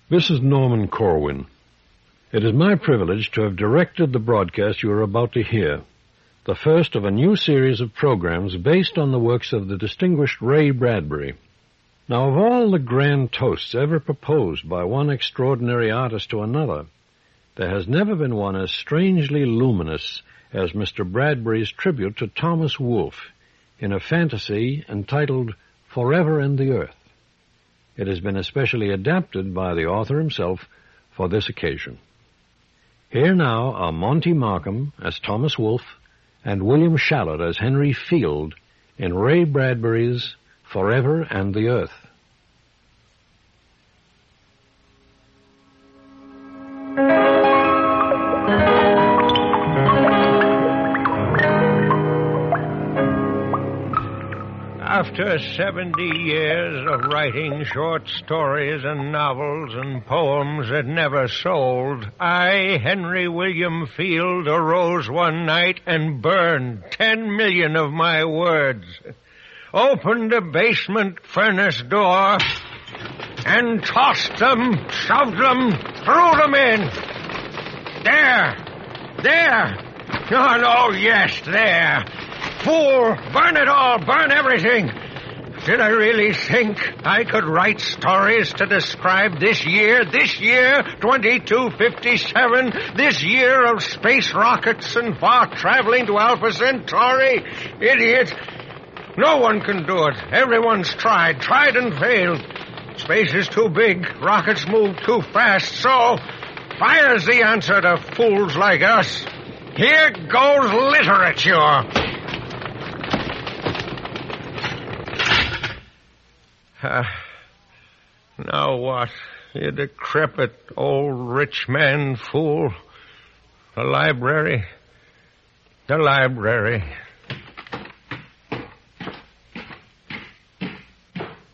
This is Norman Corwin. It is my privilege to have directed the broadcast you are about to hear, the first of a new series of programs based on the works of the distinguished Ray Bradbury. Now, of all the grand toasts ever proposed by one extraordinary artist to another, there has never been one as strangely luminous as Mr. Bradbury's tribute to Thomas Wolfe in a fantasy entitled Forever and the Earth. It has been especially adapted by the author himself for this occasion. Here now are Monty Markham as Thomas Wolfe and William Shallot as Henry Field in Ray Bradbury's Forever and the Earth. After 70 years of writing short stories and novels and poems that never sold, I, Henry William Field, arose one night and burned 10 million of my words, opened a basement furnace door, and tossed them, shoved them, threw them in. There. Oh, yes, there. Fool! Burn it all! Burn everything! Did I really think I could write stories to describe this year, 2257, this year of space rockets and far traveling to Alpha Centauri? Idiot! No one can do it. Everyone's tried and failed. Space is too big. Rockets move too fast. So, fire's the answer to fools like us. Here goes literature. Now what? You decrepit old rich man fool. The library.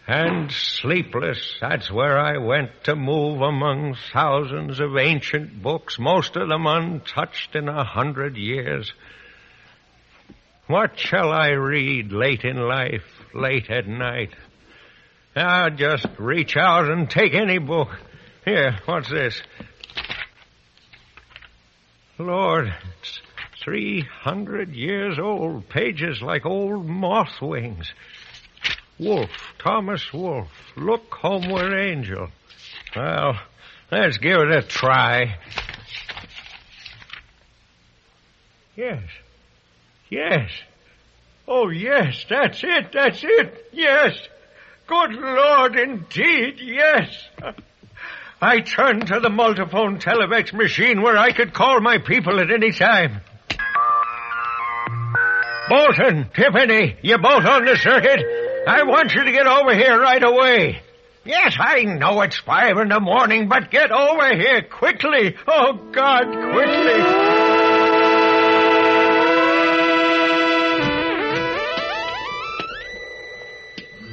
And sleepless, that's where I went to move among thousands of ancient books, most of them untouched in 100 years. What shall I read late in life, late at night? I'll just reach out and take any book. Here, what's this? Lord, it's 300 years old, pages like old moth wings. Wolfe, Thomas Wolfe, Look Homeward, Angel. Well, let's give it a try. Yes. Oh, yes, that's it. Yes. Good Lord, indeed, yes. I turned to the multiphone televex machine where I could call my people at any time. Bolton, Tiffany, you both on the circuit? I want you to get over here right away. Yes, I know it's 5 a.m, but get over here quickly. Oh, God, quickly.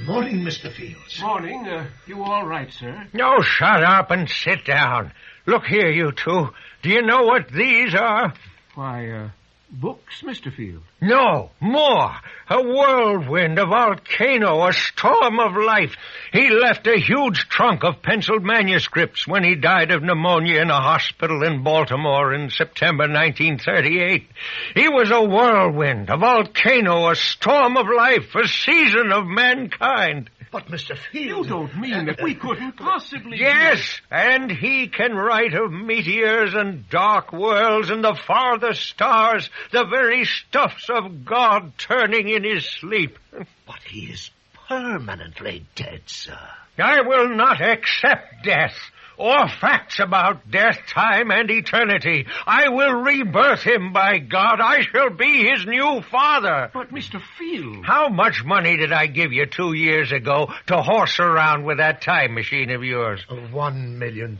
Morning, Mr. Fields. Morning. You all right, sir? No, shut up and sit down. Look here, you two. Do you know what these are? Why, books, Mr. Field. No, more. A whirlwind, a volcano, a storm of life. He left a huge trunk of penciled manuscripts when he died of pneumonia in a hospital in Baltimore in September 1938. He was a whirlwind, a volcano, a storm of life, a season of mankind. But, Mr. Field... You don't mean that we couldn't possibly... Yes, and he can write of meteors and dark worlds and the farthest stars, the very stuffs of God turning in his sleep. But he is permanently dead, sir. I will not accept death, or facts about death, time, and eternity. I will rebirth him, by God. I shall be his new father. But, Mr. Field... How much money did I give you 2 years ago to horse around with that time machine of yours? $1 million.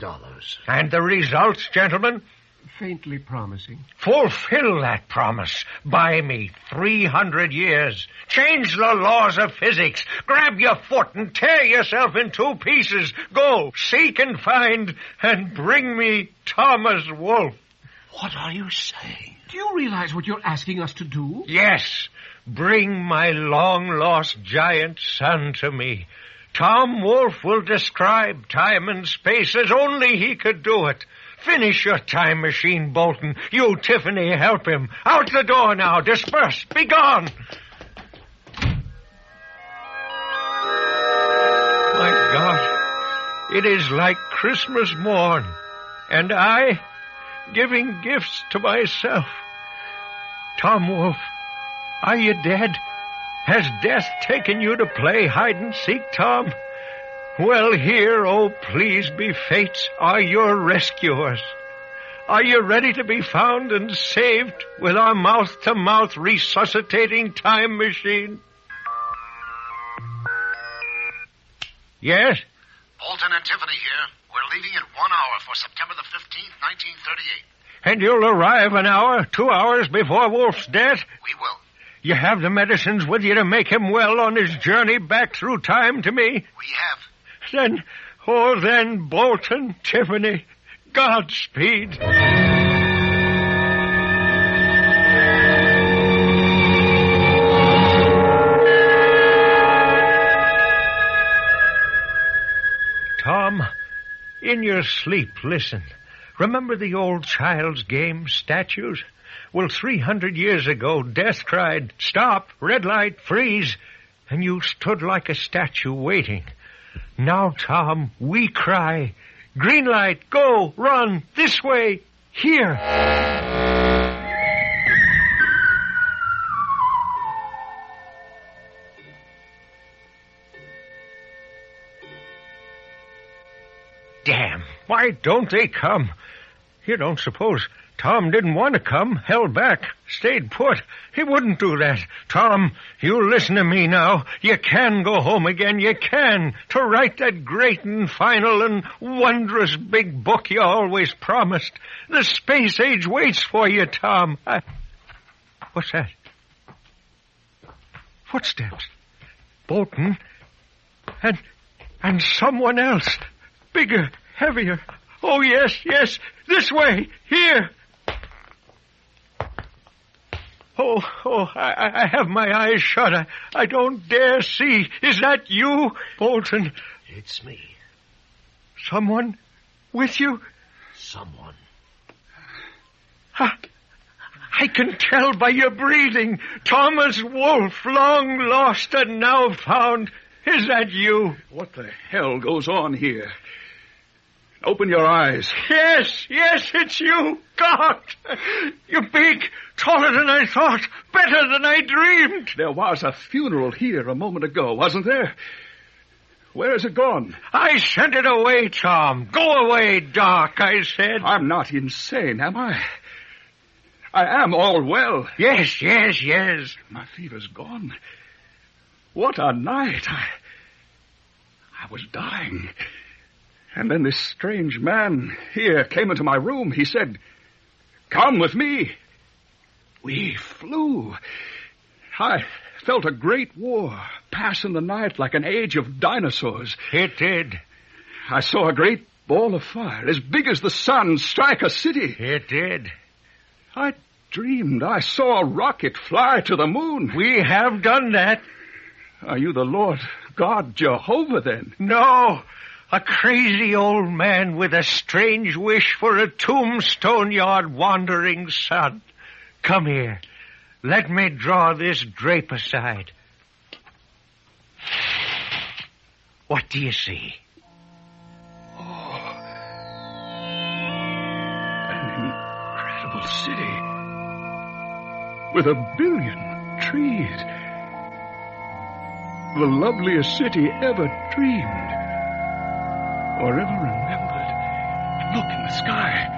And the results, gentlemen? Faintly promising. Fulfill that promise. Buy me 300 years. Change the laws of physics. Grab your foot and tear yourself in 2 pieces. Go, seek and find, and bring me Thomas Wolfe. What are you saying? Do you realize what you're asking us to do? Yes. Bring my long-lost giant son to me. Tom Wolfe will describe time and space as only he could do it. Finish your time machine, Bolton. You, Tiffany, help him. Out the door now. Disperse. Be gone. My God, it is like Christmas morn, and I giving gifts to myself. Tom Wolfe, are you dead? Has death taken you to play hide-and-seek, Tom? Well, here, oh, please be fates, are your rescuers. Are you ready to be found and saved with our mouth-to-mouth resuscitating time machine? Yes? Bolton and Tiffany here. We're leaving in 1 hour for September the 15th, 1938. And you'll arrive an hour, 2 hours before Wolfe's death? We will. You have the medicines with you to make him well on his journey back through time to me? We have. Then, Bolton, Tiffany, Godspeed. Tom, in your sleep, listen. Remember the old child's game, statues? Well, 300 years ago, Death cried, "Stop, red light, freeze," and you stood like a statue waiting. Now, Tom, we cry, "Green light, go, run, this way, here." Damn, why don't they come? You don't suppose Tom didn't want to come, held back, stayed put. He wouldn't do that. Tom, you listen to me now. You can go home again. You can. To write that great and final and wondrous big book you always promised. The space age waits for you, Tom. What's that? Footsteps. Bolton. And someone else. Bigger, heavier. Oh, yes, this way, here. I have my eyes shut. I don't dare see. Is that you, Bolton? It's me. Someone with you? Someone. I can tell by your breathing. Thomas Wolfe, long lost and now found. Is that you? What the hell goes on here? Open your eyes. Yes, it's you. God, you're big, taller than I thought, better than I dreamed. There was a funeral here a moment ago, wasn't there? Where has it gone? I sent it away, Tom. Go away, Doc, I said. I'm not insane, am I? I am all well. Yes. My fever's gone. What a night. I was dying. And then this strange man here came into my room. He said, "Come with me." We flew. I felt a great war pass in the night like an age of dinosaurs. It did. I saw a great ball of fire as big as the sun strike a city. It did. I dreamed I saw a rocket fly to the moon. We have done that. Are you the Lord God Jehovah, then? No. A crazy old man with a strange wish for a tombstone yard wandering son. Come here. Let me draw this drape aside. What do you see? Oh, an incredible city with 1 billion trees. The loveliest city ever dreamed. Or ever remembered. Look in the sky.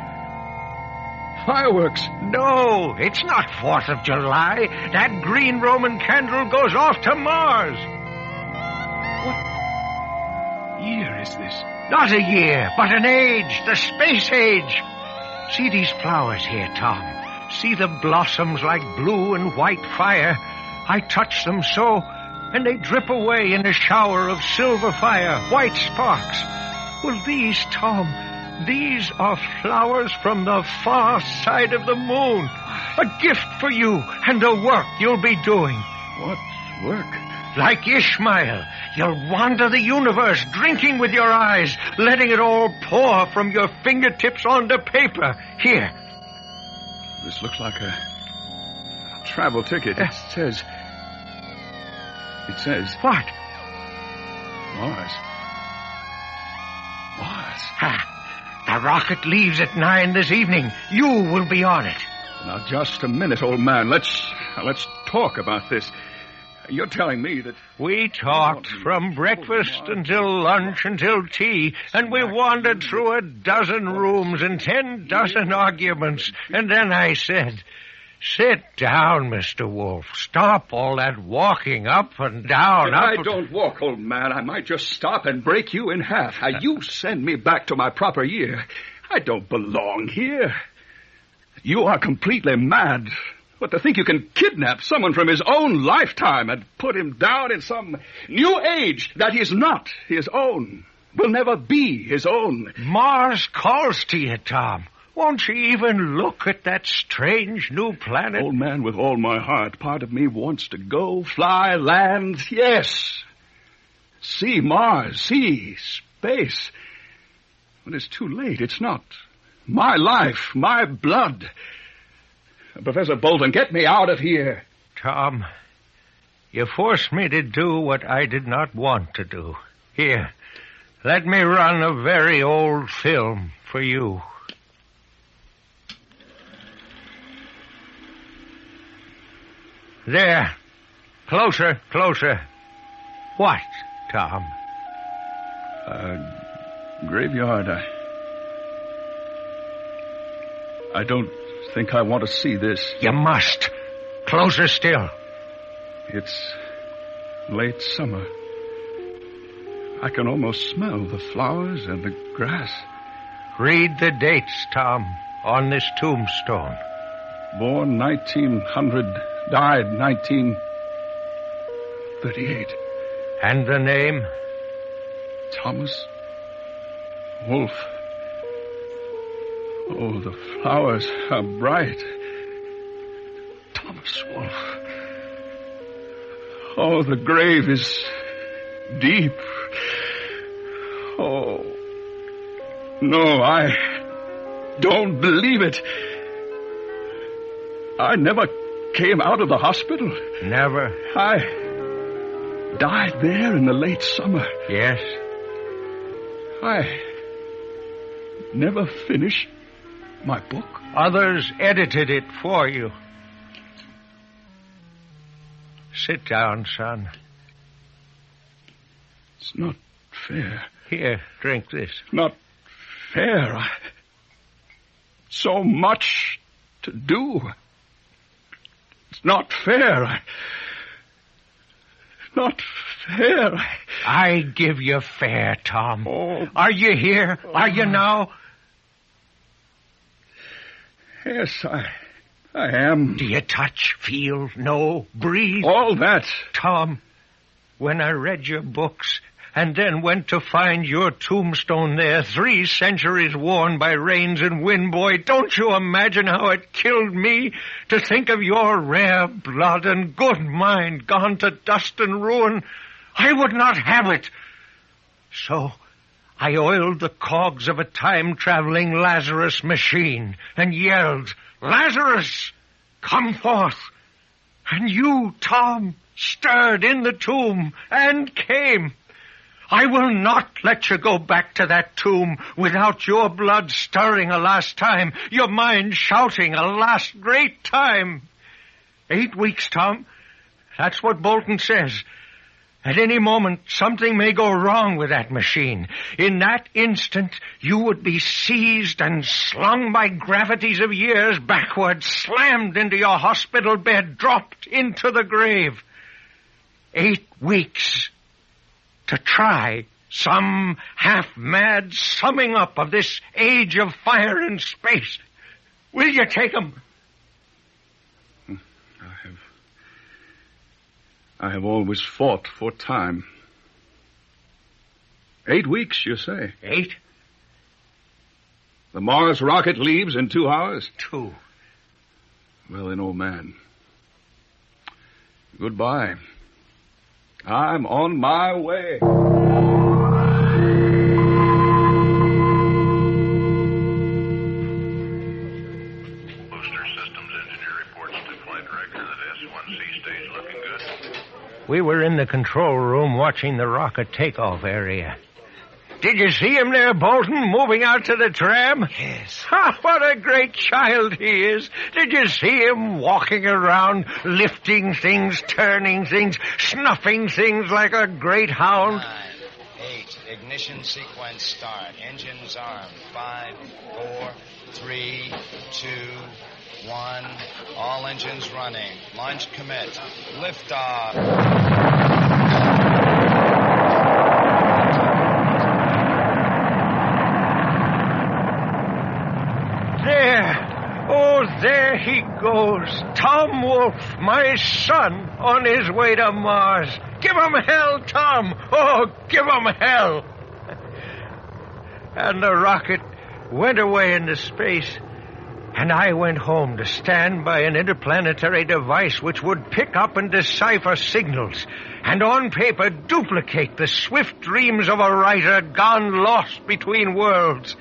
Fireworks. No, it's not 4th of July. That green Roman candle goes off to Mars. What year is this? Not a year, but an age, the space age. See these flowers here, Tom. See the blossoms like blue and white fire. I touch them so, and they drip away in a shower of silver fire, white sparks. Well, these, Tom, these are flowers from the far side of the moon. A gift for you and the work you'll be doing. What work? Like Ishmael, you'll wander the universe, drinking with your eyes, letting it all pour from your fingertips onto paper. Here. This looks like a travel ticket. It says... What? Mars. Mars. Ha! The rocket leaves at 9 this evening. You will be on it. Now, just a minute, old man. Let's talk about this. You're telling me that... We talked from breakfast until lunch until tea, and we wandered through 12 rooms and 10 dozen arguments. And then I said, sit down, Mr. Wolfe. Stop all that walking up and down. If I don't walk, old man, I might just stop and break you in half. You send me back to my proper year. I don't belong here. You are completely mad. But to think you can kidnap someone from his own lifetime and put him down in some new age that is not his own, will never be his own. Mars calls to you, Tom. Won't you even look at that strange new planet? Old man, with all my heart, part of me wants to go, fly, land, yes. See Mars, see space. But it's too late. It's not my life, my blood. Professor Bolton, get me out of here. Tom, you forced me to do what I did not want to do. Here, let me run a very old film for you. There. Closer, closer. What, Tom? Graveyard. I don't think I want to see this. You must. Closer still. It's late summer. I can almost smell the flowers and the grass. Read the dates, Tom, on this tombstone. Born 1900, died 1938. And the name? Thomas Wolfe. Oh, the flowers are bright. Thomas Wolfe. Oh, the grave is deep. Oh, no, I don't believe it. I never came out of the hospital. Never? I died there in the late summer. Yes. I never finished my book. Others edited it for you. Sit down, son. It's not fair. Here, drink this. Not fair. So much to do. It's not fair. Not fair. I give you fair, Tom. Oh. Are you here? Are you now? Yes, I am. Do you touch, feel, know, breathe? All that. Tom, when I read your books and then went to find your tombstone there, 3 centuries worn by rains and wind, boy, don't you imagine how it killed me to think of your rare blood and good mind gone to dust and ruin? I would not have it. So I oiled the cogs of a time-traveling Lazarus machine and yelled, Lazarus, come forth. And you, Tom, stirred in the tomb and came. I will not let you go back to that tomb without your blood stirring a last time, your mind shouting a last great time. 8 weeks, Tom. That's what Bolton says. At any moment, something may go wrong with that machine. In that instant, you would be seized and slung by gravities of years backward, slammed into your hospital bed, dropped into the grave. 8 weeks to try some half-mad summing up of this age of fire and space. Will you take 'em? I have always fought for time. 8 weeks, you say? 8? The Mars rocket leaves in 2 hours? 2. Well, then, old man, goodbye. I'm on my way. Booster Systems engineer reports to flight director that S1C stage looking good. We were in the control room watching the rocket takeoff area. Did you see him there, Bolton, moving out to the tram? Yes. Ha, what a great child he is. Did you see him walking around, lifting things, turning things, snuffing things like a great hound? 9, 8, ignition sequence start. Engines armed. 5, 4, 3, 2, 1. All engines running. Launch commit. Liftoff. There he goes. Tom Wolfe, my son, on his way to Mars. Give him hell, Tom. Oh, give him hell. And the rocket went away into space, and I went home to stand by an interplanetary device which would pick up and decipher signals, and on paper duplicate the swift dreams of a writer gone lost between worlds.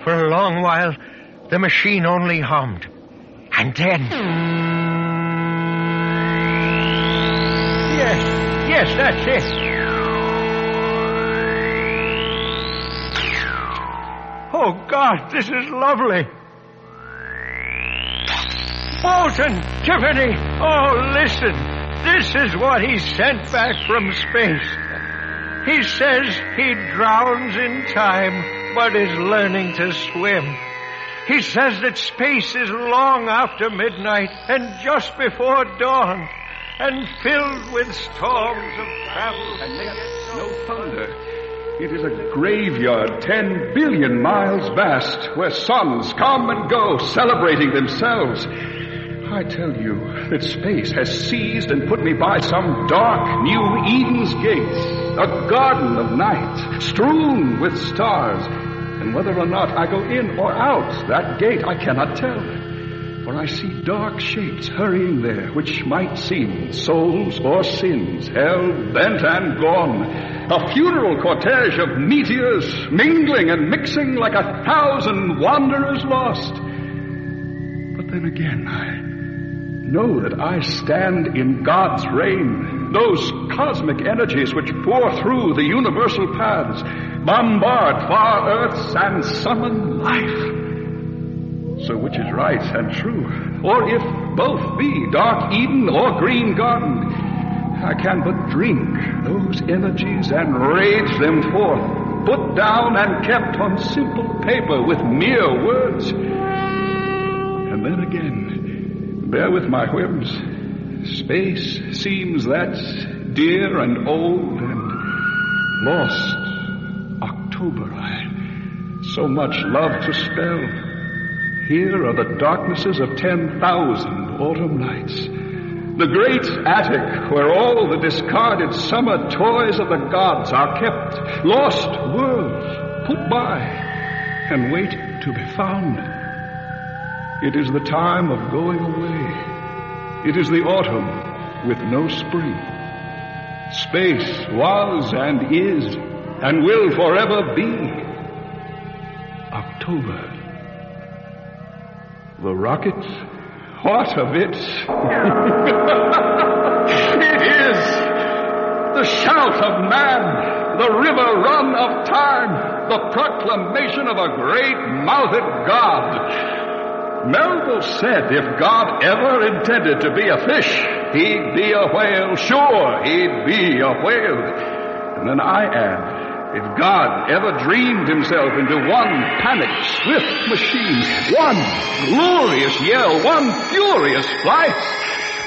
For a long while, the machine only hummed. And then... Yes, that's it. Oh, God, this is lovely. Bolton, Tiffany, oh, listen. This is what he sent back from space. He says he drowns in time, but is learning to swim. He says that space is long after midnight and just before dawn, and filled with storms of travel. And yet, no thunder. It is a graveyard 10 billion miles vast, where suns come and go, celebrating themselves. I tell you that space has seized and put me by some dark new Eden's gate, a garden of night, strewn with stars. And whether or not I go in or out that gate, I cannot tell. For I see dark shapes hurrying there, which might seem souls or sins, hell-bent and gone. A funeral cortege of meteors, mingling and mixing like 1,000 wanderers lost. But then again, I know that I stand in God's reign, those cosmic energies which pour through the universal paths, bombard far earths and summon life. So which is right and true? Or if both be dark Eden or green garden, I can but drink those energies and rage them forth, put down and kept on simple paper with mere words. And then again, bear with my whims, space seems that dear and old and lost October I so much love to spell. Here are the darknesses of 10,000 autumn nights. The great attic where all the discarded summer toys of the gods are kept. Lost worlds put by and wait to be found. It is the time of going away. It is the autumn with no spring. Space was and is and will forever be October. The rocket? What of it? It is the shout of man, the river run of time, the proclamation of a great-mouthed God. Melville said if God ever intended to be a fish, he'd be a whale. Sure, he'd be a whale. And then I add, if God ever dreamed himself into one panicked, swift machine, one glorious yell, one furious flight,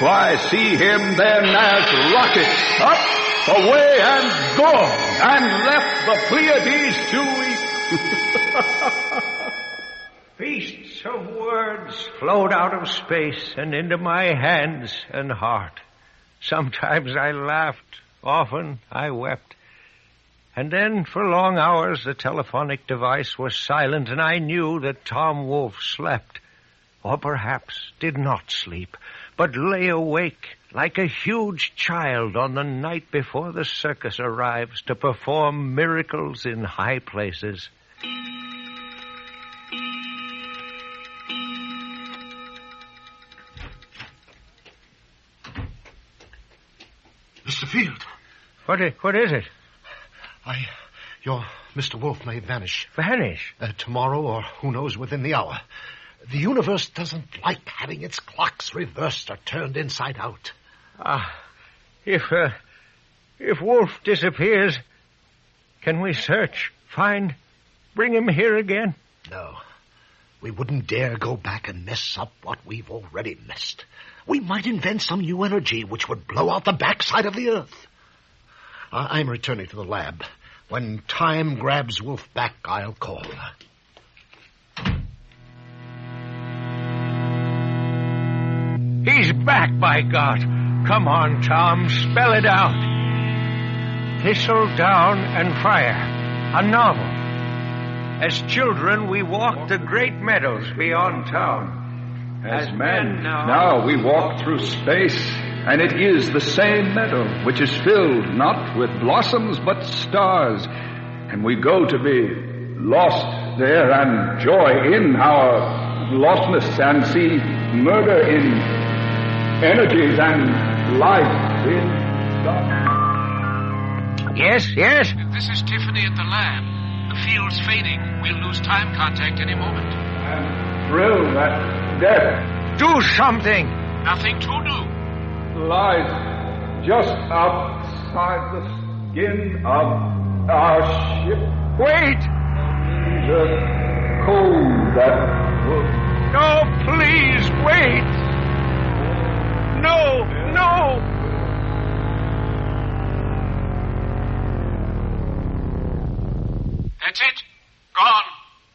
why, see him then as rockets up, away, and gone, and left the Pleiades to eat. Feasts of words flowed out of space and into my hands and heart. Sometimes I laughed, often I wept. And then, for long hours, the telephonic device was silent, and I knew that Tom Wolfe slept, or perhaps did not sleep, but lay awake like a huge child on the night before the circus arrives to perform miracles in high places. Mr. Field. What is it? Your Mr. Wolfe may vanish. Vanish? Tomorrow, or who knows, within the hour. The universe doesn't like having its clocks reversed or turned inside out. If Wolfe disappears, can we search, find, bring him here again? No. We wouldn't dare go back and mess up what we've already messed. We might invent some new energy which would blow out the backside of the Earth. I'm returning to the lab. When time grabs Wolfe back, I'll call. He's back, by God. Come on, Tom, spell it out. Thistledown and Fire, a novel. As children, we walked the great meadows beyond town. As men, now we walk through space, and it is the same meadow, which is filled not with blossoms, but stars. And we go to be lost there and joy in our lostness, and see murder in energies and life in darkness. Yes? This is Tiffany at the lab. The field's fading. We'll lose time contact any moment. I'm thrilled that death Do something! Nothing to do. lies just outside the skin of our ship. Wait! The cold that will... No, please, wait! No! That's it. Gone.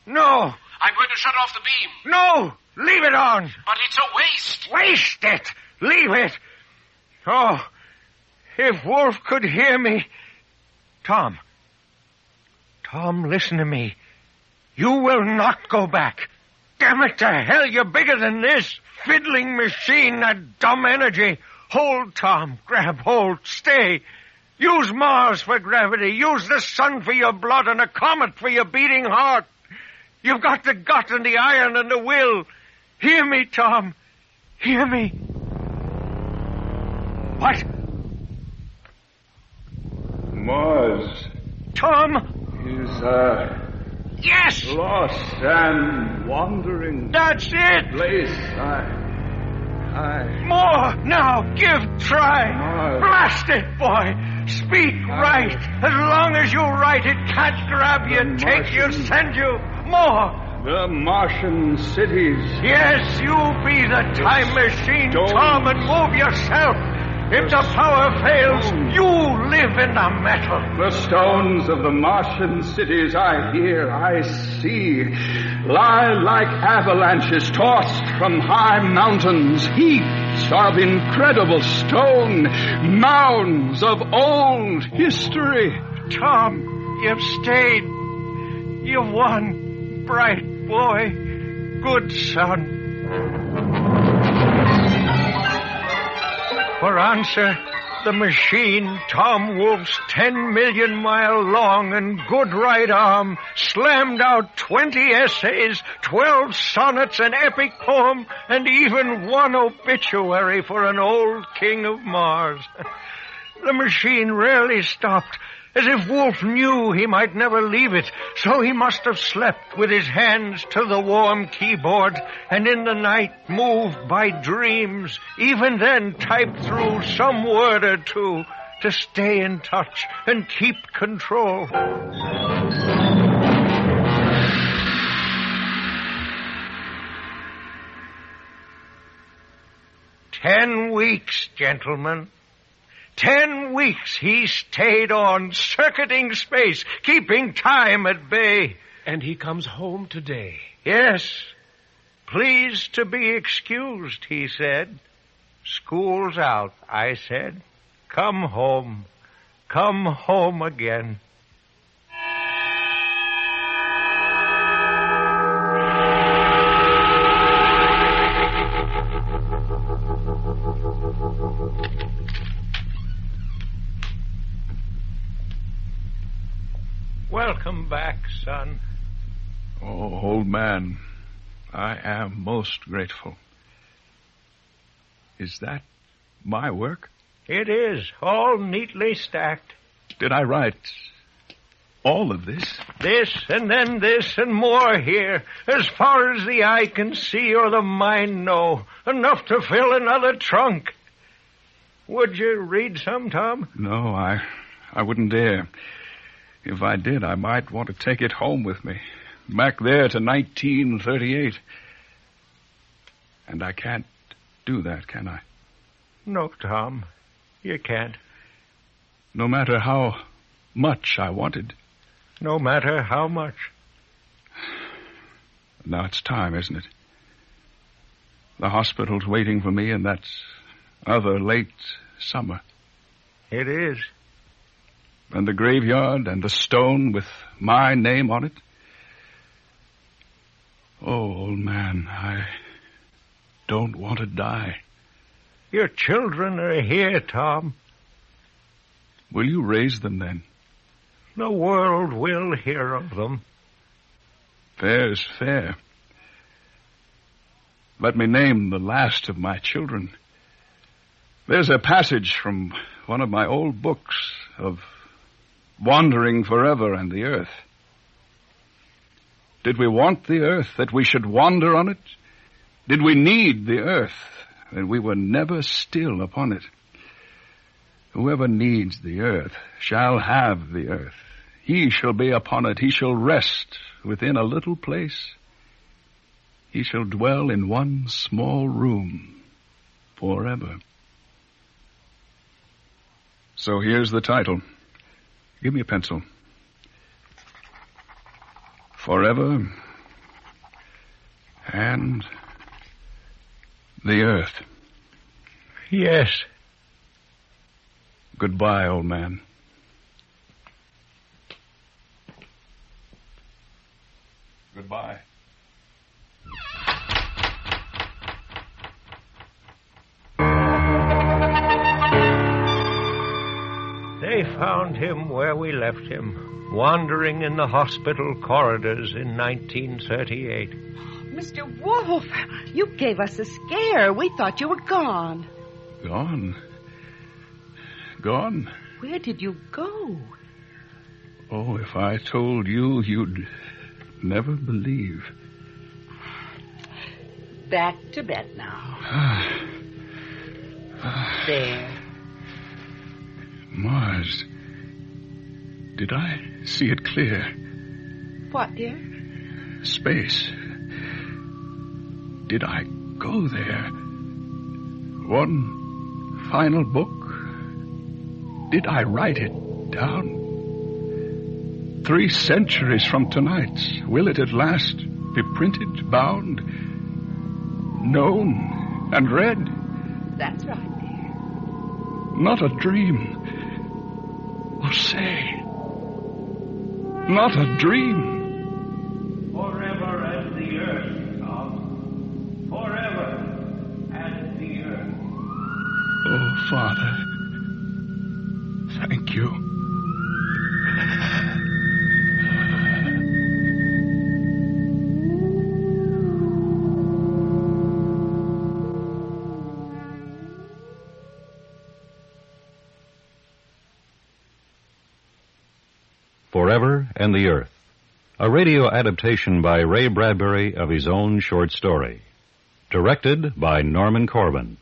No! I'm going to shut off the beam. No! Leave it on! But it's a waste. Waste it! Leave it! Oh, if Wolfe could hear me... Tom, listen to me. You will not go back. Damn it to hell, you're bigger than this. Fiddling machine, that dumb energy. Hold, Tom. Grab hold. Stay. Use Mars for gravity. Use the sun for your blood and a comet for your beating heart. You've got the gut and the iron and the will. Hear me, Tom. Hear me. What? Mars Tom? is Yes! lost and wandering That's it! place. More! Now, try! Mars. Blast it, boy! Speak right! As long as you write, it can't grab you, take you, Martian. send you! More! The Martian cities. Yes, you be the time machine, stones. Tom, and move yourself! If the power fails, stones. you live in the metal! The stones of the Martian cities I hear, I see, lie like avalanches tossed from high mountains, heaps of incredible stone, mounds of old history. Tom, you've stayed. You've won. Bright boy. Good son. For answer, the machine, Tom Wolfe's 10 million mile long and good right arm, slammed out 20 essays, 12 sonnets, an epic poem, and even one obituary for an old king of Mars. The machine rarely stopped, as if Wolfe knew he might never leave it, so he must have slept with his hands to the warm keyboard, and in the night moved by dreams, even then typed through some word or two to stay in touch and keep control. 10 weeks, gentlemen. 10 weeks he stayed on, circuiting space, keeping time at bay. And he comes home today. Yes. Please to be excused, he said. School's out, I said. Come home. Come home again. back, son. Oh, old man, I am most grateful. Is that my work? It is, all neatly stacked. Did I write all of this? This, and then this, and more here, as far as the eye can see or the mind know. Enough to fill another trunk. Would you read some, Tom? No, I wouldn't dare. If I did, I might want to take it home with me. Back there to 1938. And I can't do that, can I? No, Tom, you can't. No matter how much I wanted. No matter how much. Now it's time, isn't it? The hospital's waiting for me in that other late summer. It is. And the graveyard and the stone with my name on it. Oh, old man, I don't want to die. Your children are here, Tom. Will you raise them then? The world will hear of them. Fair's fair. Let me name the last of my children. There's a passage from one of my old books of wandering forever and the earth. Did we want the earth that we should wander on it? Did we need the earth that we were never still upon it? Whoever needs the earth shall have the earth. He shall be upon it. He shall rest within a little place. He shall dwell in one small room forever. So here's the title. Give me a pencil. Forever and the earth. Yes. Goodbye, old man. Goodbye. They found him where we left him, wandering in the hospital corridors in 1938. Mr. Wolf, you gave us a scare. We thought you were gone. Gone? Gone? Where did you go? Oh, if I told you, you'd never believe. Back to bed now. There. Mars. Did I see it clear? What, dear? Space. Did I go there? One final book? Did I write it down? 3 centuries from tonight, will it at last be printed, bound, known, and read? That's right, dear. Not a dream. Oh, say. Not a dream. Forever as the earth, Tom. Forever as the earth. Oh, Father. Thank you. Forever and the Earth, a radio adaptation by Ray Bradbury of his own short story. Directed by Norman Corwin,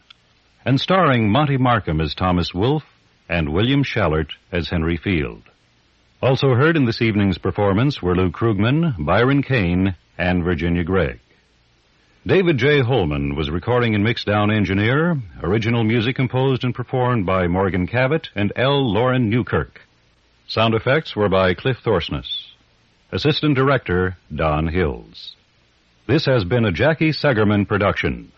and starring Monty Markham as Thomas Wolfe and William Schallert as Henry Field. Also heard in this evening's performance were Lou Krugman, Byron Kane, and Virginia Gregg. David J. Holman was recording and mixed-down engineer, original music composed and performed by Morgan Cavett and L. Lauren Newkirk. Sound effects were by Cliff Thorsness. Assistant Director, Don Hills. This has been a Jackie Segerman production.